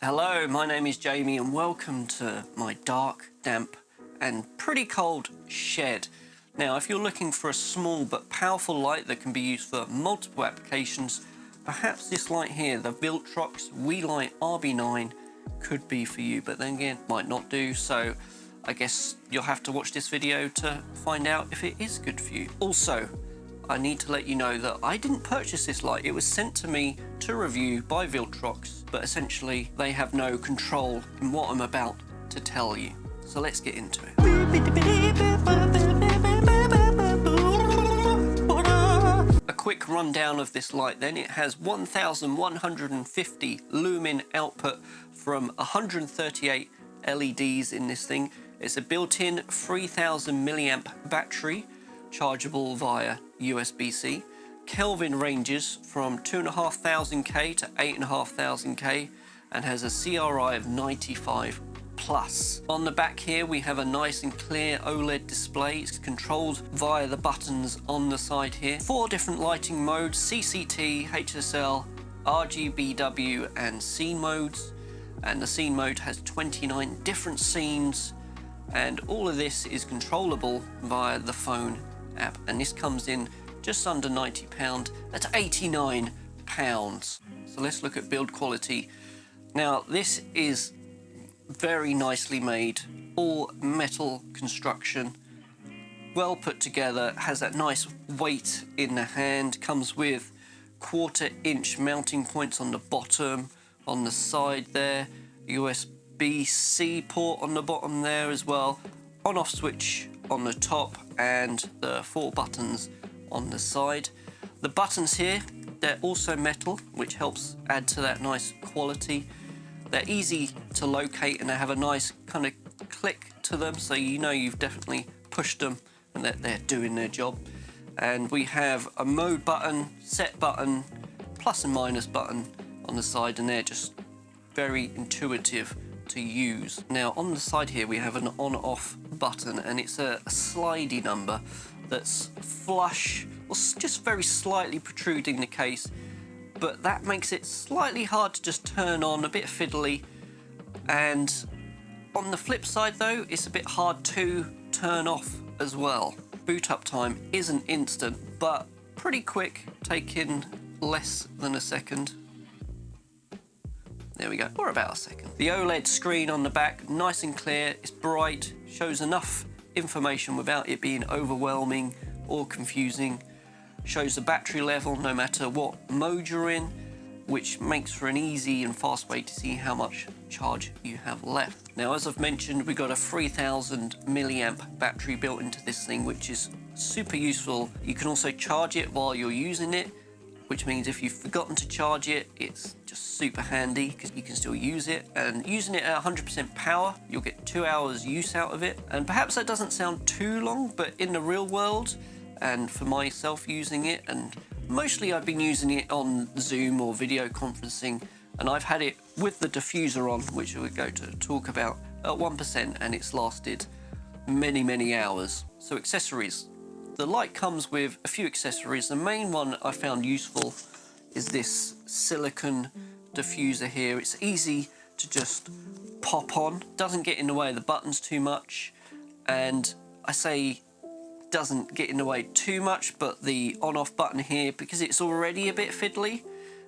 Hello, my name is Jamie and welcome to my dark, damp and pretty cold shed. Now, if you're looking for a small but powerful light that can be used for multiple applications, perhaps this light here, the Viltrox Weeylite RB9, could be for you, but then again, might not do, so I guess you'll have to watch this video to find out if it is good for you. Also, I need to let you know that I didn't purchase this light. It was sent to me to review by Viltrox, but essentially they have no control in what I'm about to tell you. So let's get into it. A quick rundown of this light then. It has 1150 lumen output from 138 LEDs in this thing. It's a built-in 3000 milliamp battery, chargeable via USB-C. Kelvin ranges from 2,500K to 8,500K and has a CRI of 95 plus. On the back here we have a nice and clear OLED display. It's controlled via the buttons on the side here. 4 different lighting modes: CCT, HSL, RGBW and scene modes. And the scene mode has 29 different scenes, and all of this is controllable via the phone app, and this comes in just under £90 at £89. So let's look at build quality. Now, this is very nicely made, all metal construction, well put together, has that nice weight in the hand, comes with 1/4 inch mounting points on the bottom, on the side there, USB-C port on the bottom there as well, on-off switch on the top, and the 4 buttons on the side. The buttons here, they're also metal, which helps add to that nice quality. They're easy to locate and they have a nice kind of click to them, so you know you've definitely pushed them and that they're doing their job. And we have a mode button, set button, plus and minus button on the side, and they're just very intuitive to use. Now, on the side here we have an on-off button, and it's a slidey number that's flush or just very slightly protruding the case, but that makes it slightly hard to just turn on, a bit fiddly. And on the flip side though, it's a bit hard to turn off as well. Boot up time isn't instant, but pretty quick, taking less than a second. There we go, or about a second. The OLED screen on the back, nice and clear, it's bright, shows enough information without it being overwhelming or confusing. Shows the battery level no matter what mode you're in, which makes for an easy and fast way to see how much charge you have left. Now, as I've mentioned, we've got a 3000 milliamp battery built into this thing, which is super useful. You can also charge it while you're using it, which means if you've forgotten to charge it, it's just super handy because you can still use it. And using it at 100% power, you'll get 2 hours use out of it. And perhaps that doesn't sound too long, but in the real world, and for myself using it, and mostly I've been using it on Zoom or video conferencing, and I've had it with the diffuser on, which we're going to talk about, at 1%, and it's lasted many, many hours. So accessories. The light comes with a few accessories. The main one I found useful is this silicone diffuser here. It's easy to just pop on, doesn't get in the way of the buttons too much, and I say doesn't get in the way too much, but the on-off button here, because it's already a bit fiddly,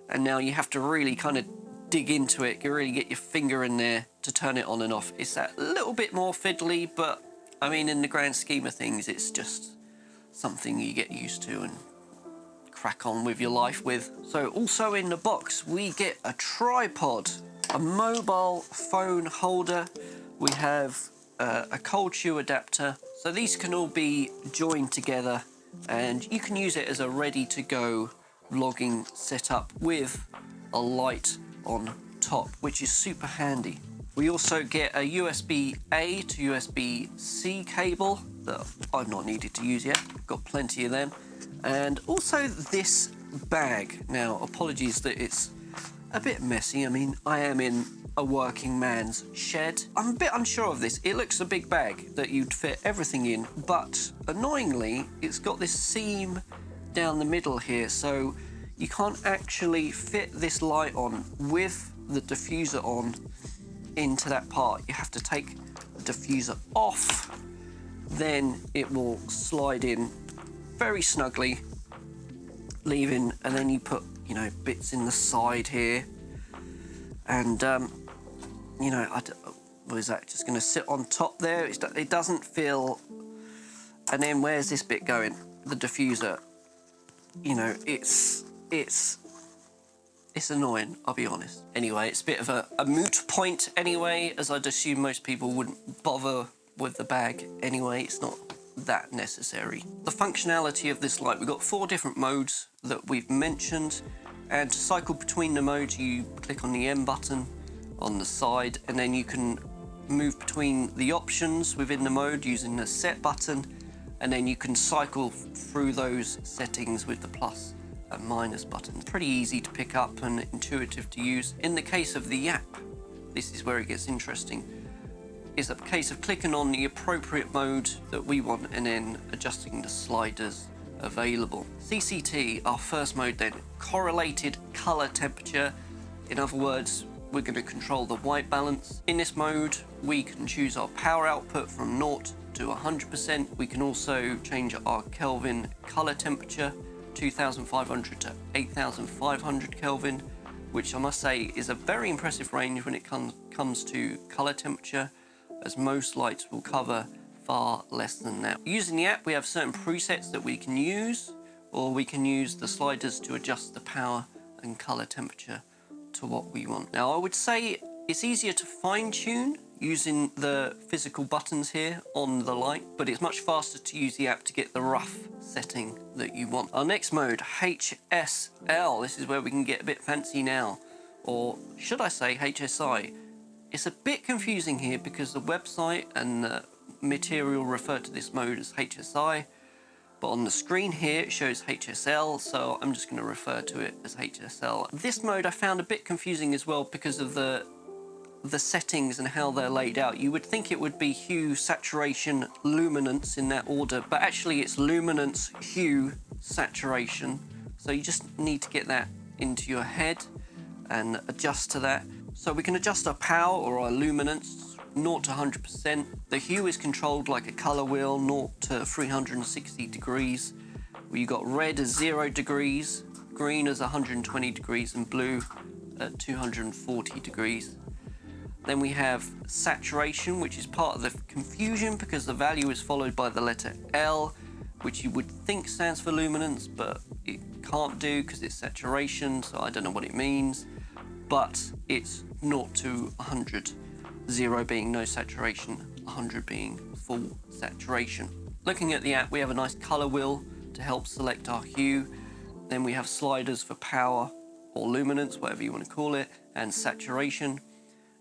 and now you have to really kind of dig into it, you really get your finger in there to turn it on and off. It's that little bit more fiddly, but I mean, in the grand scheme of things, it's just something you get used to and crack on with your life with. So also in the box we get a tripod, a mobile phone holder, we have a cold shoe adapter, so these can all be joined together and you can use it as a ready-to-go vlogging setup with a light on top, which is super handy. We also get a USB-A to USB-C cable that I've not needed to use yet, got plenty of them. And also this bag. Now, apologies that it's a bit messy. I mean, I am in a working man's shed. I'm a bit unsure of this. It looks a big bag that you'd fit everything in, but annoyingly, it's got this seam down the middle here, so you can't actually fit this light on with the diffuser on into that part, you have to take the diffuser off, then it will slide in very snugly, leaving, and then you put, you know, bits in the side here, and you know, what is that, just going to sit on top there? It doesn't feel. And then where's this bit going? The diffuser. You know, it's annoying, I'll be honest. Anyway, it's a bit of a moot point anyway, as I'd assume most people wouldn't bother with the bag anyway. It's not that necessary. The functionality of this light, we've got 4 different modes that we've mentioned, and to cycle between the modes you click on the M button on the side, and then you can move between the options within the mode using the set button, and then you can cycle through those settings with the plus and minus buttons. Pretty easy to pick up and intuitive to use. In the case of the app, this is where it gets interesting. It's a case of clicking on the appropriate mode that we want and then adjusting the sliders available. CCT, our first mode then, correlated color temperature. In other words, we're going to control the white balance. In this mode, we can choose our power output from 0 to 100%. We can also change our Kelvin color temperature, 2500 to 8500 Kelvin, which I must say is a very impressive range when it comes to color temperature, as most lights will cover far less than that. Using the app, we have certain presets that we can use, or we can use the sliders to adjust the power and color temperature to what we want. Now, I would say it's easier to fine-tune using the physical buttons here on the light, but it's much faster to use the app to get the rough setting that you want. Our next mode, HSL. This is where we can get a bit fancy now, or should I say HSI. It's a bit confusing here because the website and the material refer to this mode as HSI, but on the screen here it shows HSL, so I'm just going to refer to it as HSL. This mode I found a bit confusing as well because of the settings and how they're laid out. You would think it would be hue, saturation, luminance in that order, but actually it's luminance, hue, saturation. So you just need to get that into your head and adjust to that. So we can adjust our power or our luminance 0 to 100%. The hue is controlled like a color wheel, 0 to 360 degrees. We got red as 0 degrees, green as 120 degrees, and blue at 240 degrees. Then we have saturation, which is part of the confusion because the value is followed by the letter L, which you would think stands for luminance, but it can't do because it's saturation, so I don't know what it means. But it's 0 to 100, 0 being no saturation, 100 being full saturation. Looking at the app, we have a nice color wheel to help select our hue. Then we have sliders for power or luminance, whatever you want to call it, and saturation.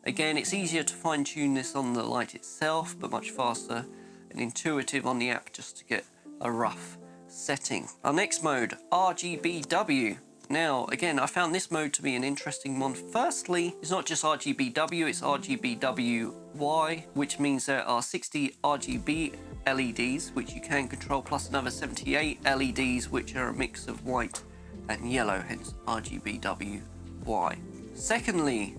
Again, it's easier to fine-tune this on the light itself, but much faster and intuitive on the app just to get a rough setting. Our next mode, RGBW. Now, again, I found this mode to be an interesting one. Firstly, it's not just RGBW, it's RGBWY, which means there are 60 RGB LEDs, which you can control, plus another 78 LEDs, which are a mix of white and yellow, hence RGBWY. Secondly,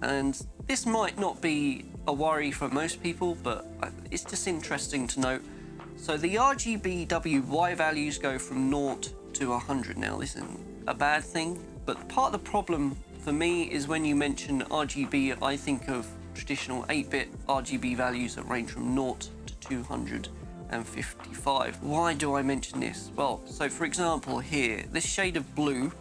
and this might not be a worry for most people, but it's just interesting to note. So the RGBWY values go from 0 to 100. Now, this isn't a bad thing, but part of the problem for me is when you mention RGB, I think of traditional 8-bit RGB values that range from 0 to 255. Why do I mention this? Well, so for example here, this shade of blue,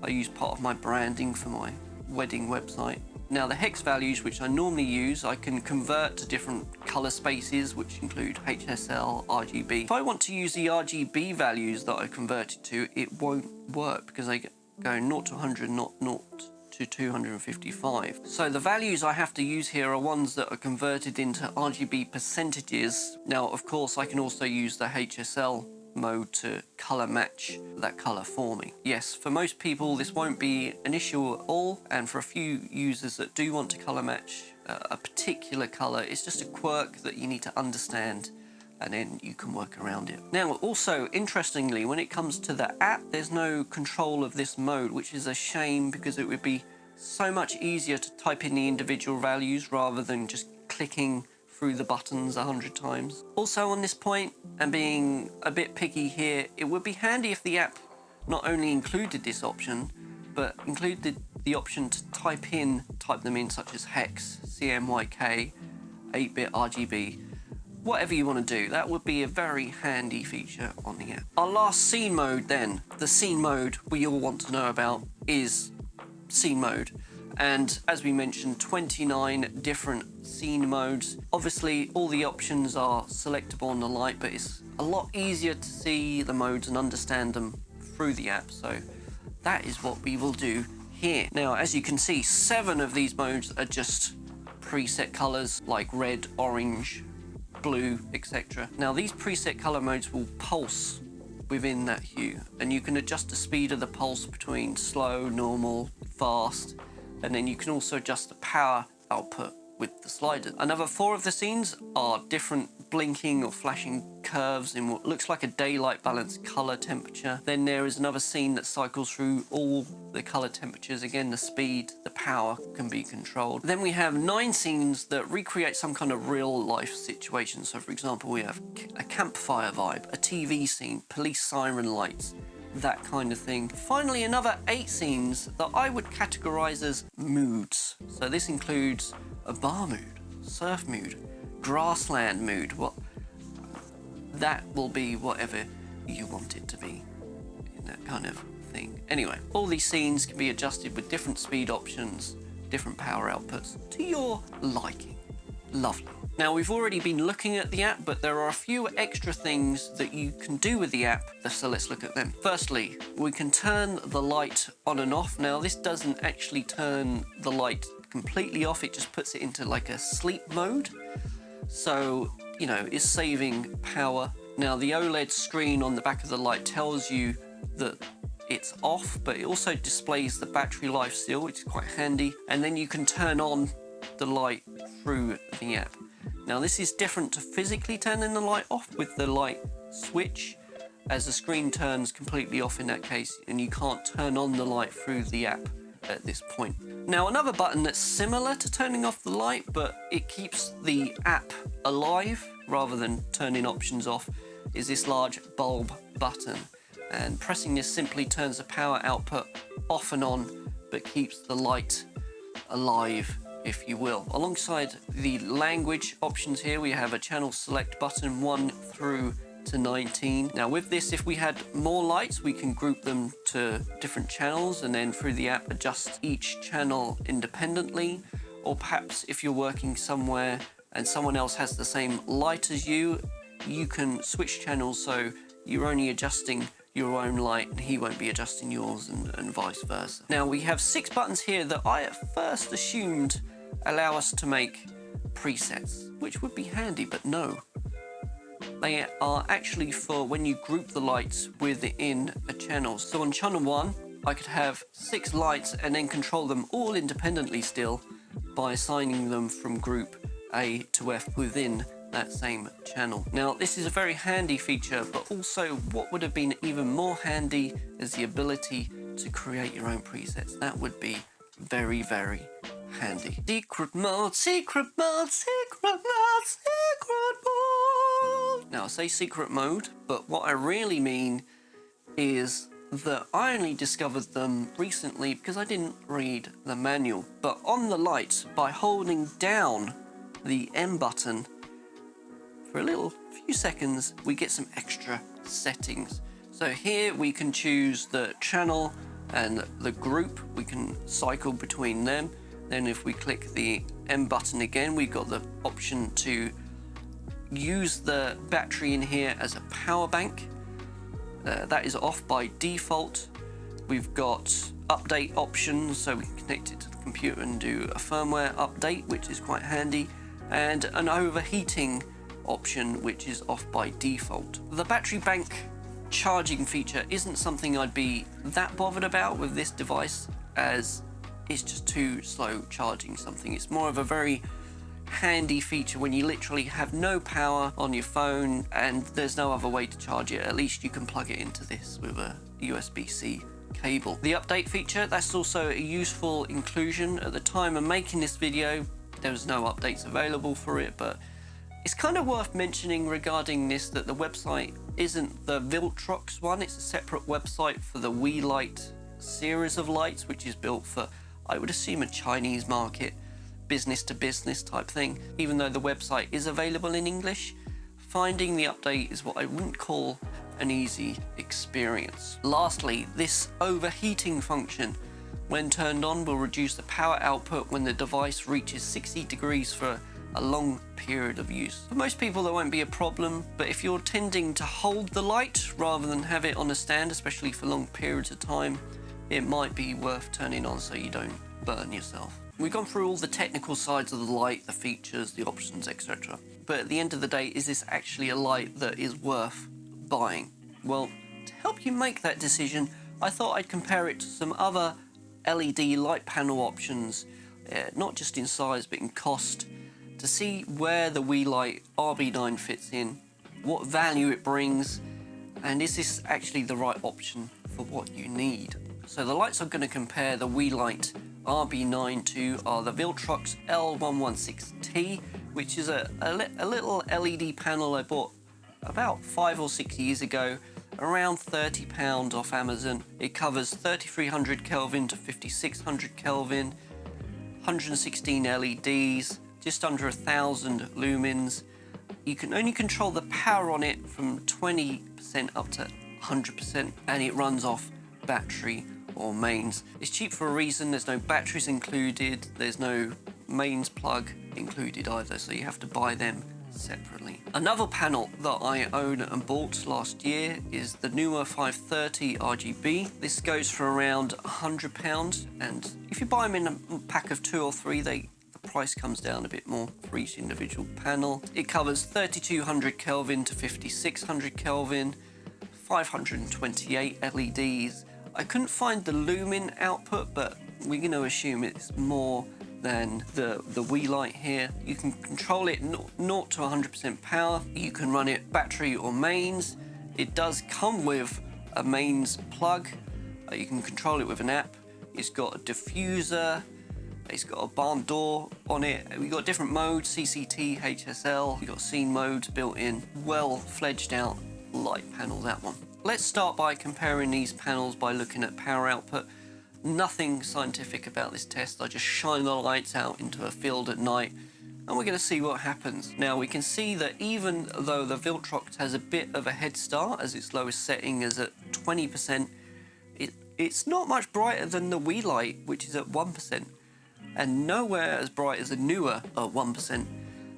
I use part of my branding for my wedding website. Now the hex values, which I normally use, I can convert to different color spaces, which include HSL, RGB. If I want to use the RGB values that I converted to, it won't work because they go 0 to 100, not 0 to 255. So the values I have to use here are ones that are converted into RGB percentages. Now, of course, I can also use the HSL mode to color match that color for me. Yes, for most people this won't be an issue at all, and for a few users that do want to color match a particular color, it's just a quirk that you need to understand, and then you can work around it. Now, also interestingly, when it comes to the app, there's no control of this mode, which is a shame because it would be So much easier to type in the individual values rather than just clicking through the buttons 100 times. Also on this point, and being a bit picky here, it would be handy if the app not only included this option, but included the option to type them in such as hex, CMYK, 8-bit RGB, whatever you want to do. That would be a very handy feature on the app. Our last scene mode then, the scene mode we all want to know about is scene mode. And as we mentioned, 29 different scene modes. Obviously, all the options are selectable on the light, but it's a lot easier to see the modes and understand them through the app. So that is what we will do here. Now, as you can see, 7 of these modes are just preset colors like red, orange, blue, etc. Now, these preset color modes will pulse within that hue, and you can adjust the speed of the pulse between slow, normal, fast, and then you can also adjust the power output with the slider. Another 4 of the scenes are different blinking or flashing curves in what looks like a daylight balanced color temperature. Then there is another scene that cycles through all the color temperatures. Again, the speed, the power can be controlled. Then we have 9 scenes that recreate some kind of real life situation. So for example, we have a campfire vibe, a TV scene, police siren lights, that kind of thing. Finally, another 8 scenes that I would categorize as moods. So this includes a bar mood, surf mood, grassland mood. Well, that will be whatever you want it to be, in that kind of thing. Anyway, all these scenes can be adjusted with different speed options, different power outputs to your liking. Lovely. Now, we've already been looking at the app, but there are a few extra things that you can do with the app, so let's look at them. Firstly, we can turn the light on and off. Now, this doesn't actually turn the light completely off, it just puts it into like a sleep mode. So, you know, it's saving power. Now, the OLED screen on the back of the light tells you that it's off, but it also displays the battery life still, which is quite handy. And then you can turn on the light through the app. Now, this is different to physically turning the light off with the light switch, as the screen turns completely off in that case, and you can't turn on the light through the app at this point. Now, another button that's similar to turning off the light, but it keeps the app alive rather than turning options off, is this large bulb button. And pressing this simply turns the power output off and on, but keeps the light alive, if you will. Alongside the language options here, we have a channel select button 1 through to 19. Now with this, if we had more lights, we can group them to different channels and then through the app adjust each channel independently. Or perhaps if you're working somewhere and someone else has the same light as you, you can switch channels so you're only adjusting your own light and he won't be adjusting yours, and vice versa. Now we have 6 buttons here that I at first assumed allow us to make presets, which would be handy, but no. They are actually for when you group the lights within a channel. So on channel 1, I could have 6 lights and then control them all independently still by assigning them from group A to F within that same channel. Now, this is a very handy feature, but also what would have been even more handy is the ability to create your own presets. That would be very, very handy. Secret mode, secret mode, secret mode, secret mode. Now, I say secret mode, but what I really mean is that I only discovered them recently because I didn't read the manual. But on the light, by holding down the M button for a few seconds, we get some extra settings. So here we can choose the channel and the group. We can cycle between them. Then if we click the M button again, we've got the option to use the battery in here as a power bank. That is off by default. We've got update options, so we can connect it to the computer and do a firmware update, which is quite handy, and an overheating option, which is off by default. The battery bank charging feature isn't something I'd be that bothered about with this device, as it's just too slow charging something. It's more of a very handy feature when you literally have no power on your phone and there's no other way to charge it. At least you can plug it into this with a USB-C cable. The update feature, that's also a useful inclusion. At the time of making this video, there was no updates available for it, but it's kind of worth mentioning regarding this that the website isn't the Viltrox one. It's a separate website for the WEEYLIT series of lights, which is built for, I would assume, a Chinese market, business to business type thing. Even though the website is available in English, finding the update is what I wouldn't call an easy experience. Lastly, this overheating function, when turned on, will reduce the power output when the device reaches 60 degrees for a long period of use. For most people, that won't be a problem, but if you're tending to hold the light rather than have it on a stand, especially for long periods of time, it might be worth turning on so you don't burn yourself. We've gone through all the technical sides of the light, the features, the options, etc. But at the end of the day, is this actually a light that is worth buying? Well, to help you make that decision, I thought I'd compare it to some other LED light panel options, not just in size but in cost, to see where the WeeYLIT RB9 fits in, what value it brings, and is this actually the right option for what you need. So the lights I'm going to compare the WeeYLIT RB9 to are the Viltrox L116T, which is a little LED panel I bought about 5 or 6 years ago, around £30 off Amazon. It covers 3300 Kelvin to 5600 Kelvin, 116 LEDs, just under 1000 lumens. You can only control the power on it from 20% up to 100%, and it runs off battery or mains. It's cheap for a reason. There's no batteries included, there's no mains plug included either, so you have to buy them separately. Another panel that I own and bought last year is the newer 530 RGB. This goes for around £100, and if you buy them in a pack of 2 or 3, the price comes down a bit more for each individual panel. It covers 3200 Kelvin to 5600 Kelvin, 528 LEDs. I couldn't find the lumen output, but we're going to assume it's more than the WeeYLIT here. You can control it 0 to 100% power. You can run it battery or mains. It does come with a mains plug. You can control it with an app. It's got a diffuser. It's got a barn door on it. We've got different modes, CCT, HSL. We've got scene modes built in. Well fledged out light panel, that one. Let's start by comparing these panels by looking at power output. Nothing scientific about this test. I just shine the lights out into a field at night and we're going to see what happens. Now we can see that even though the Viltrox has a bit of a head start, as its lowest setting is at 20%, it's not much brighter than the WeeYLIT, which is at 1%, and nowhere as bright as the newer at 1%.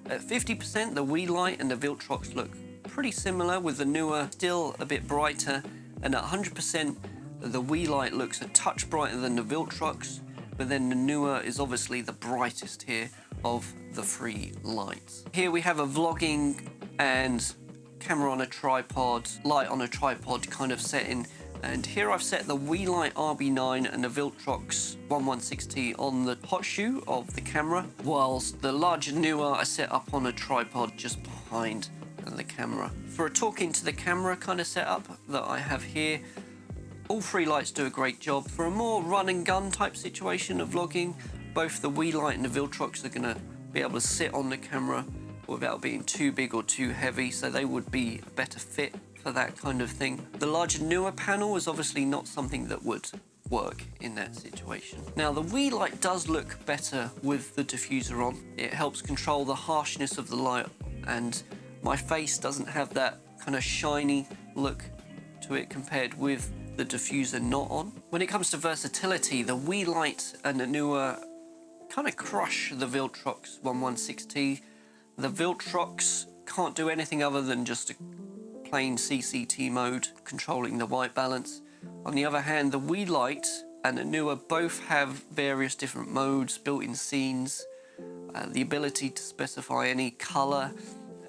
At 50%, the WeeYLIT and the Viltrox look pretty similar, with the newer still a bit brighter, and at 100%, the WeeYLIT looks a touch brighter than the Viltrox, but then the newer is obviously the brightest here of the 3 lights. Here we have a vlogging and camera on a tripod, light on a tripod kind of setting, and here I've set the WeeYLIT RB9 and the Viltrox 116T on the hot shoe of the camera, whilst the larger newer I set up on a tripod just behind the camera. For a talking to the camera kind of setup that I have here, all 3 lights do a great job. For a more run and gun type situation of vlogging, both the WeeYLIT and the Viltrox are going to be able to sit on the camera without being too big or too heavy, so they would be a better fit for that kind of thing. The larger newer panel is obviously not something that would work in that situation. Now the WeeYLIT does look better with the diffuser on. It helps control the harshness of the light, and my face doesn't have that kind of shiny look to it compared with the diffuser not on. When it comes to versatility, the WeeYLIT and the newer kind of crush the Viltrox 116T. The Viltrox can't do anything other than just a plain CCT mode controlling the white balance. On the other hand, the WeeYLIT and the newer both have various different modes, built-in scenes, the ability to specify any color,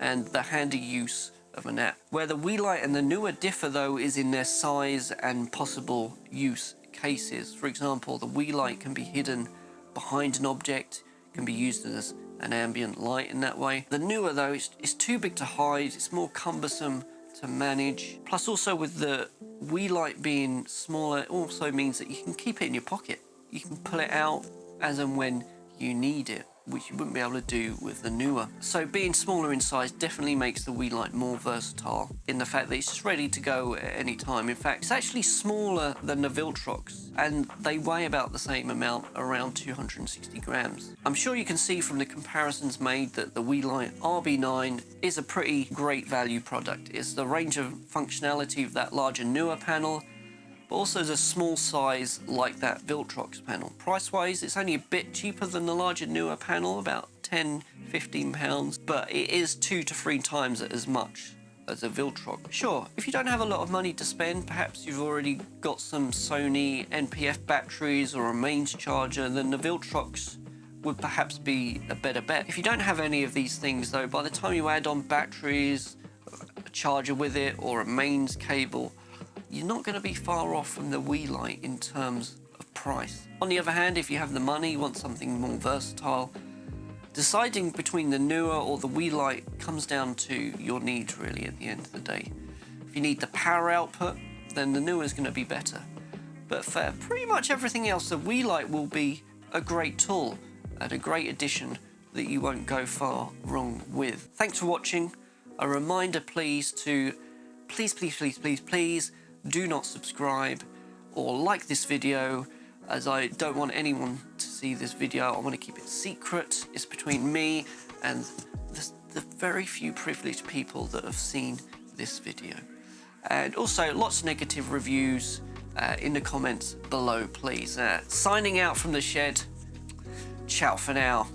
and the handy use of an app. Where the WeeYLIT and the newer differ though is in their size and possible use cases. For example, the WeeYLIT can be hidden behind an object, can be used as an ambient light in that way. The newer though is too big to hide, it's more cumbersome to manage. Plus also with the Weeylite being smaller, it also means that you can keep it in your pocket. You can pull it out as and when you need it, which you wouldn't be able to do with the newer. So being smaller in size definitely makes the Weeylite more versatile in the fact that it's just ready to go at any time. In fact, it's actually smaller than the Viltrox, and they weigh about the same amount, around 260 grams. I'm sure you can see from the comparisons made that the Weeylite RB9 is a pretty great value product. It's the range of functionality of that larger, newer panel, but also the small size like that Viltrox panel. Price-wise, it's only a bit cheaper than the larger, newer panel, about £10–15, but it is 2 to 3 times as much as a Viltrox. Sure, if you don't have a lot of money to spend, perhaps you've already got some Sony NPF batteries or a mains charger, then the Viltrox would perhaps be a better bet. If you don't have any of these things though, by the time you add on batteries, a charger with it, or a mains cable, you're not going to be far off from the Weeylite in terms of price. On the other hand, if you have the money, want something more versatile, deciding between the newer or the Weeylite comes down to your needs really at the end of the day. If you need the power output, then the newer is going to be better. But for pretty much everything else, the Weeylite will be a great tool and a great addition that you won't go far wrong with. Thanks for watching. A reminder please to please do not subscribe or like this video, as I don't want anyone to see this video. I want to keep it secret. It's between me and the very few privileged people that have seen this video. And also lots of negative reviews in the comments below, please. Signing out from the shed. Ciao for now.